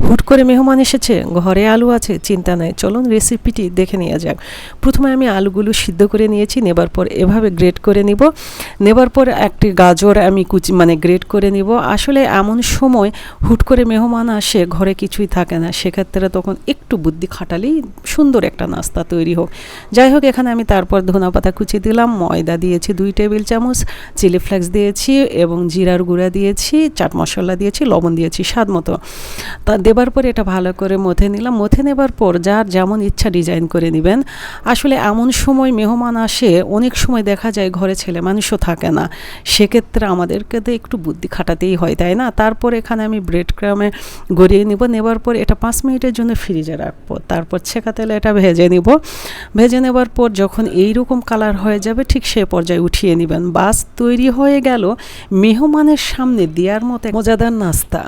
হুট করে মেহমান এসেছে, ঘরে আলু আছে, চিন্তা নাই, চলুন রেসিপিটি দেখে নেওয়া যাক। প্রথমে আমি আলুগুলো সিদ্ধ করে নিয়েছি, নেবার পর এভাবে গ্রেট করে নিব। নেবার পর একটি গাজর আমি গ্রেট করে নিব। আসলে এমন সময় হুট করে মেহমান আসে, ঘরে কিছুই থাকে না, সেক্ষেত্রে তখন একটু বুদ্ধি খাটালেই সুন্দর একটা নাস্তা তৈরি হোক। যাই হোক, এখানে আমি তারপর ধনেপাতা কুচি দিলাম, ময়দা দিয়েছি 2 টেবিল চামচ, চিলি ফ্লেক্স দিয়েছি এবং জিরার গুঁড়া দিয়েছি, চাট মশলা দিয়েছি, লবণ দিয়েছি স্বাদ মতো। তা দেবার পর এটা ভালো করে মথে নিলাম। মথে নেবার পর যার যেমন ইচ্ছা ডিজাইন করে নেবেন। আসলে এমন সময় মেহমান আসে, অনেক সময় দেখা যায় ঘরে ছেলে মানুষও থাকে না, সেক্ষেত্রে আমাদেরকে তো একটু বুদ্ধি খাটাতেই হয়, তাই না? তারপর এখানে আমি ব্রেড ক্রামে গড়িয়ে নিব। নেবার পর এটা 5 মিনিটের জন্য ফ্রিজে রাখবো। তারপর ছেঁকা তেলে এটা ভেজে নিব। ভেজে নেবার পর যখন এইরকম কালার হয়ে যাবে, ঠিক সে পর্যায়ে উঠিয়ে নেবেন। বাস, তৈরি হয়ে গেল মেহমানের সামনে দেওয়ার মতো মজাদার নাস্তা।